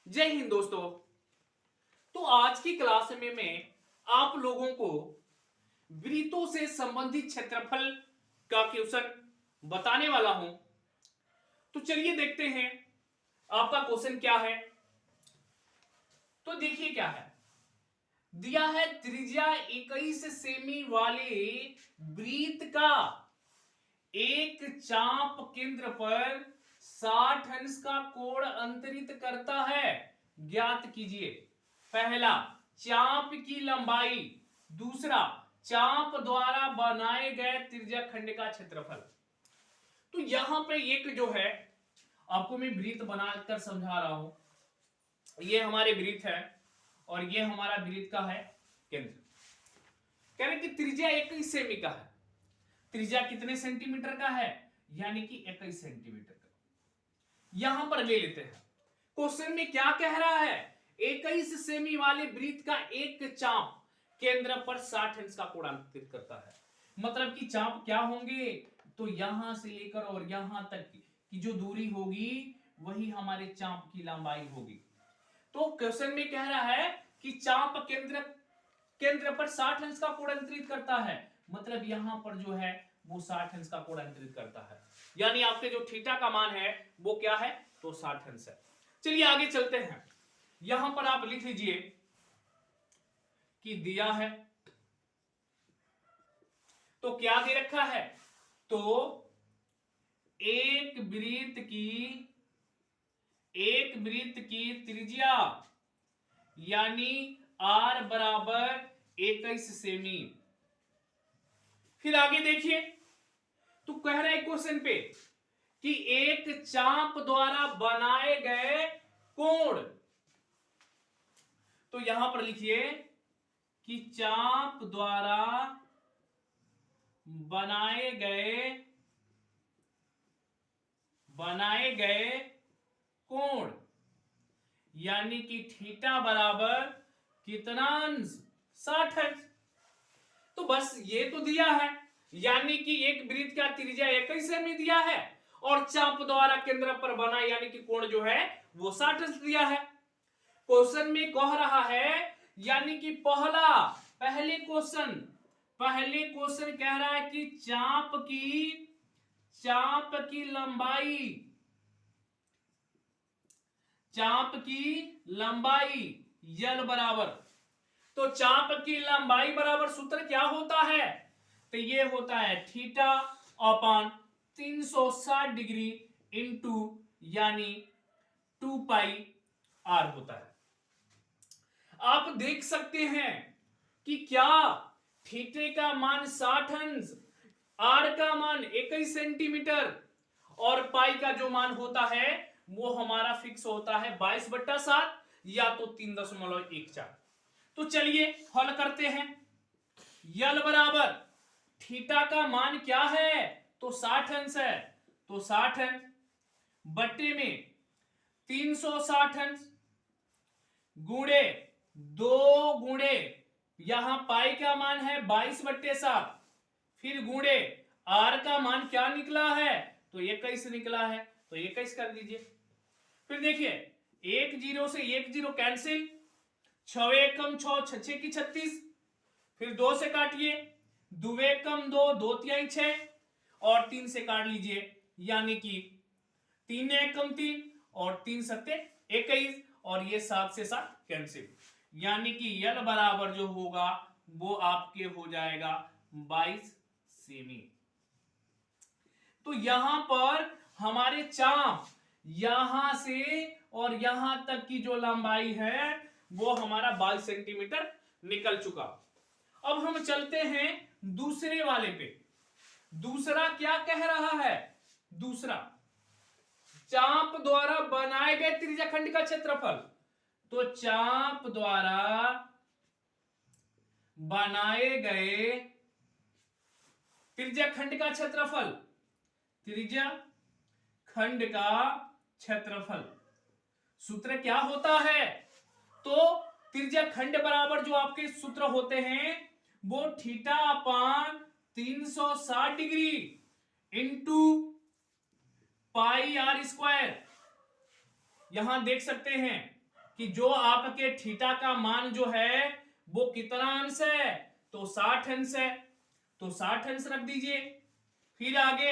जय हिंद दोस्तों। तो आज की क्लास में मैं आप लोगों को वृत्तों से संबंधित क्षेत्रफल का क्वेश्चन बताने वाला हूं। तो चलिए देखते हैं आपका क्वेश्चन क्या है। तो देखिए क्या है, दिया है त्रिज्या 21 सेमी वाले वृत्त का एक चाप केंद्र पर 60 अंश का कोण अंतरित करता है। ज्ञात कीजिए पहला चाप की लंबाई, दूसरा चाप द्वारा बनाए गए त्रिज्या खंड का क्षेत्रफल। तो यहां पे एक जो है आपको मैं वृत्त बनाकर समझा रहा हूं। ये हमारे वृत्त है और ये हमारा वृत्त का है केंद्र। कह रहे कि त्रिज्या 21 सेमी का है। त्रिज्या कितने सेंटीमीटर का है? यानी कि 21 सेंटीमीटर का। यहां पर ले लेते हैं, क्वेश्चन में क्या कह रहा है, 21 सेमी वाले वृत्त का एक चाप केंद्र पर 60 अंश का कोण अंकित करता है। मतलब कि चाप क्या होंगे, तो यहां से लेकर और यहां तक की जो दूरी होगी वही हमारे चाप की लंबाई होगी। तो क्वेश्चन में कह रहा है कि चाप केंद्र पर 60 अंश का कोण अंतरित करता है। मतलब यहां पर जो है वो 60 अंश का कोण अंतरित करता है। यानी आपके जो थीटा का मान है वो क्या है, तो 60 अंश है। चलिए आगे चलते हैं। यहां पर आप लिख लीजिए कि दिया है, तो क्या दे रखा है, तो एक वृत्त की त्रिज्या यानी r बराबर 21 सेमी। फिर आगे देखिए, तो कह रहा है क्वेश्चन पे कि एक चाप द्वारा बनाए गए कोण। तो यहां पर लिखिए कि चाप द्वारा बनाए गए कोण यानी कि थीटा बराबर कितना अंश, 60 अंश। तो बस ये तो दिया है, यानी कि एक वृत्त का त्रिज्या 21 सेमी दिया है और चाप द्वारा केंद्र पर बना यानी कि कोण जो है वो 60 अंश दिया है। क्वेश्चन में कह रहा है, यानी कि पहले क्वेश्चन कह रहा है कि चाप की लंबाई यल बराबर, तो चाप की लंबाई बराबर सूत्र क्या होता है, तो ये होता है थीटा अपॉन 360 डिग्री इंटू यानी 2 पाई आर होता है। आप देख सकते हैं कि क्या थीटे का मान 60 अंश, आर का मान 21 सेंटीमीटर और पाई का जो मान होता है वो हमारा फिक्स होता है 22/7 या तो 3.14। तो चलिए हल करते हैं। यल बराबर थीटा का मान क्या है, तो 60 अंश है, तो 60 अंश बट्टे में 360 अंश गुणे 2 गुणे यहां पाई का मान है 22/7, फिर गुणे आर का मान क्या निकला है, तो 21 निकला है, तो 21 कर दीजिए। फिर देखिए 1 0 से 1 0 कैंसिल, 6 एकम 6, 6 की 36, फिर 2 से काटिए, 2 एकम 2, 2 तिहाई 6 और 3 से काट लीजिए, यानी कि 3 एकम 3 और 3 सत्ते 21 और ये 7 से 7 कैंसिल, यानी कि यल बराबर जो होगा वो आपके हो जाएगा 22 सेमी। तो यहां पर हमारे चाप यहां से और यहां तक की जो लंबाई है वो हमारा 22 सेंटीमीटर निकल चुका। अब हम चलते हैं दूसरे वाले पे। दूसरा क्या कह रहा है, दूसरा चाप द्वारा बनाए गए त्रिज्याखंड का क्षेत्रफल। तो चाप द्वारा बनाए गए त्रिज्याखंड का क्षेत्रफल, त्रिज्याखंड का क्षेत्रफल सूत्र क्या होता है, तो त्रिज्याखंड बराबर जो आपके सूत्र होते हैं वो theta upon 360 degree into pi R square. यहां देख सकते हैं कि जो आपके थीटा का मान जो है वो कितना अंश है, तो 60 अंश है, तो 60 अंश रख दीजिए। फिर आगे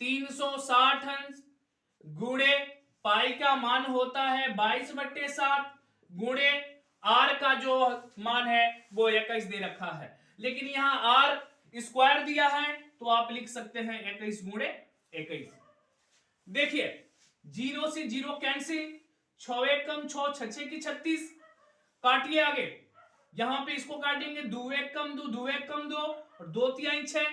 360 अंश गुणे पाई का मान होता है 22/7 गुणे आर का जो मान है वो 21 दे रखा है, लेकिन यहां आर स्क्वायर दिया है तो आप लिख सकते हैं 21 गुणे 21। देखिए 0 से 0 कैंसिल, 6 एक कम 6, 6 की 36, काटिए आगे। यहां पे इसको काटेंगे 2 एक कम 2, 2 एक कम 2 और 2 तिहाई 6,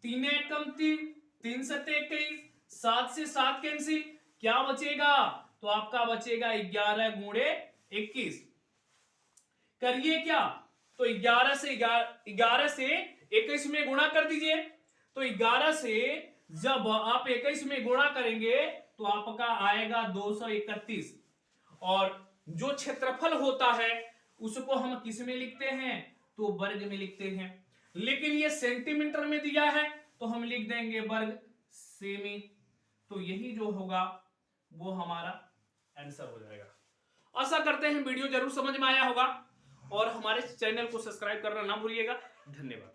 3 एक कम 3, 3 सत्ते 21, 7 से 7 कैंसिल, क्या बचेगा, तो आपका बचेगा 11 गुणे 21। करिए क्या, तो 11 से 21 में गुणा कर दीजिए। तो 11 से जब आप 21 में गुणा करेंगे तो आपका आएगा 231, और जो क्षेत्रफल होता है उसको हम किस में लिखते हैं, तो वर्ग में लिखते हैं, लेकिन ये सेंटीमीटर में दिया है तो हम लिख देंगे वर्ग सेमी। तो यही जो होगा वो हमारा आंसर हो जाएगा। आशा करते हैं वीडियो जरूर समझ में आया होगा और हमारे चैनल को सब्सक्राइब करना ना भूलिएगा। धन्यवाद।